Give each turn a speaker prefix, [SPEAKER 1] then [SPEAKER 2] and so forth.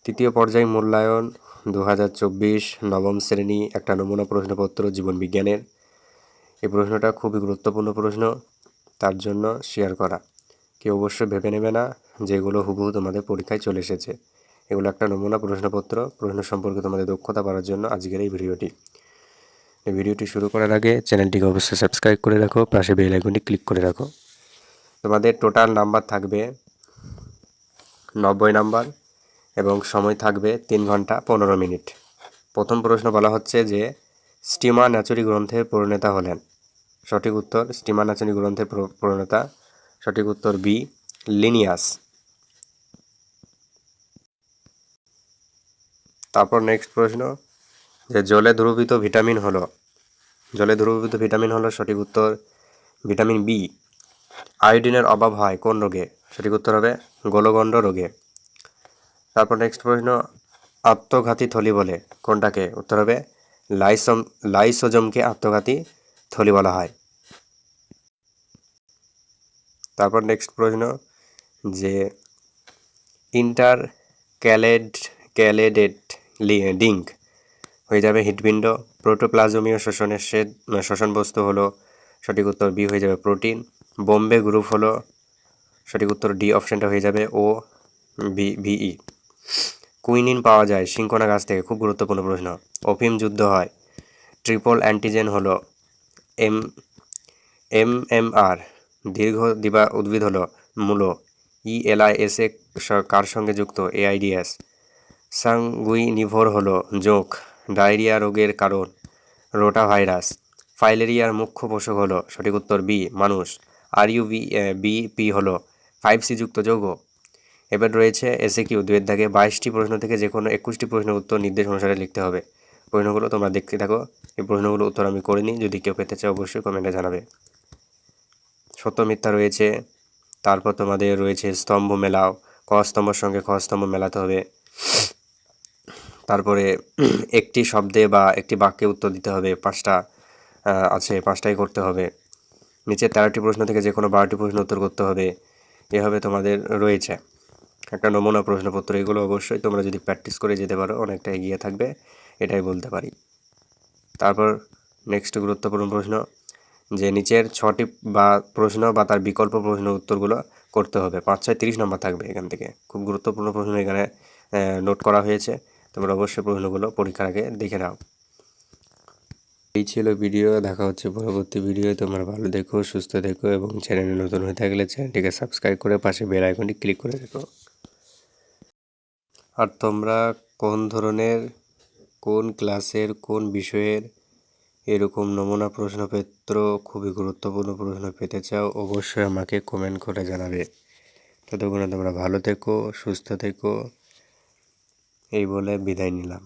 [SPEAKER 1] তৃতীয় পর্যায় মূল্যায়ন 2024 নবম শ্রেণী একটা নমুনা প্রশ্নপত্র জীবন বিজ্ঞানের। এই প্রশ্নটা খুবই গুরুত্বপূর্ণ প্রশ্ন, তার জন্য শেয়ার করা। কেউ অবশ্যই ভেবে নেবে না যেগুলো হুবহু তোমাদের পরীক্ষায় চলে এসেছে। এগুলো একটা নমুনা প্রশ্নপত্র। প্রশ্ন সম্পর্কে তোমাদের দক্ষতা বাড়ার জন্য আজকের এই ভিডিওটি। এই ভিডিওটি শুরু করার আগে চ্যানেলটিকে অবশ্যই সাবস্ক্রাইব করে রাখো, পাশে বেল আইকনটি ক্লিক করে রাখো। তোমাদের টোটাল নাম্বার থাকবে 90 নাম্বার এবং সময় থাকবে 3 ঘন্টা 15 মিনিট। প্রথম প্রশ্ন বলা হচ্ছে যে স্টিমার ন্যাচুরি গ্রন্থের প্রণেতা হলেন। সঠিক উত্তর স্টিমার ন্যাচুরি গ্রন্থের প্রণেতা সঠিক উত্তর বি লিনিয়াস। তারপর নেক্সট প্রশ্ন যে জলে দ্রবীভূত ভিটামিন হলো সঠিক উত্তর ভিটামিন বি। আয়োডিনের অভাব হয় কোন রোগে? সঠিক উত্তর হবে গলগণ্ড রোগে। তারপর নেক্সট প্রশ্ন আত্মঘাতী থলি বলে কোনটাকে? উত্তর হবে লাইসোজোমকে আত্মঘাতী থলি বলা হয়। তারপর নেক্সট প্রশ্ন যে ইন্টার ক্যালেডেড ডিঙ্ক হয়ে যাবে হৃৎপিণ্ড। প্রোটোপ্লাজমীয় শ্বসন বস্তু হলো সঠিক উত্তর বি হয়ে যাবে প্রোটিন। বোম্বে গ্রুপ হলো সঠিক উত্তর ডি অপশানটা হয়ে যাবে ও ভিই। কুইনিন পাওয়া যায় সিংকোনা গাছ থেকে, খুব গুরুত্বপূর্ণ প্রশ্ন। অফিম যুদ্ধ হয়। ট্রিপল অ্যান্টিজেন হলো এমএমআর। দীর্ঘ দিবা উদ্ভিদ হলো মূলো। ইএলআইএসএ কার সঙ্গে যুক্ত? এআইডিএস। সাংগুইনিভোর হলো জোঁক। ডায়রিয়া রোগের কারণ রোটা ভাইরাস। ফাইলেরিয়ার মুখ্য পোষক হলো সঠিক উত্তর বি মানুষ। বিপি হলো 5C যুক্ত যৌগ। এবার রয়েছে এসএকিউ 2 22টি প্রশ্ন থেকে যে কোনো 21টি প্রশ্নের উত্তর নির্দেশ অনুসারে লিখতে হবে। প্রশ্নগুলো তোমরা দেখতে থাকো। এই প্রশ্নগুলো উত্তর আমি করে নিই, যদি কেউ পেতে চাও অবশ্যই কমেন্টে জানাবে। সত্য মিথ্যা রয়েছে। তারপর তোমাদের রয়েছে স্তম্ভ মেলাও, ক স্তম্ভের সঙ্গে খ স্তম্ভ মেলাতে হবে। তারপরে একটি শব্দে বা একটি বাক্যে উত্তর দিতে হবে। 5টা আছে, 5টাই করতে হবে। নিচে 13টি প্রশ্ন থেকে যে কোনো 12টি প্রশ্ন উত্তর করতে হবে। এভাবে তোমাদের রয়েছে একটা নমুনা প্রশ্নপত্র। এগুলো অবশ্যই তোমরা যদি প্র্যাকটিস করে যেতে পারো অনেকটা এগিয়ে থাকবে, এটাই বলতে পারি। তারপর নেক্সট গুরুত্বপূর্ণ প্রশ্ন যে নিচের 6টি বা প্রশ্ন বা তার বিকল্প প্রশ্ন উত্তরগুলো করতে হবে। 5 6 30 নম্বর থাকবে এখান থেকে। খুব গুরুত্বপূর্ণ প্রশ্ন এখানে নোট করা হয়েছে। তোমরা অবশ্যই প্রশ্নগুলো পরীক্ষার আগে দেখে নাও। এই ছিল ভিডিও। দেখা হচ্ছে পরবর্তী ভিডিও। তোমরা ভালো দেখো, সুস্থ দেখো এবং চ্যানেলে নতুন হয়ে থাকলে চ্যানেলটিকে সাবস্ক্রাইব করে পাশে বেল আইকনটি ক্লিক করে রেখো। আর তোমরা কোন ধরনের, কোন ক্লাসের, কোন বিষয়ের এরকম নমুনা প্রশ্নপত্র খুবই গুরুত্বপূর্ণ প্রশ্ন পেতে চাও অবশ্যই আমাকে কমেন্ট করে জানাবে। ততক্ষণে তোমরা ভালো থেকো, সুস্থ থেকো, এই বলে বিদায় নিলাম।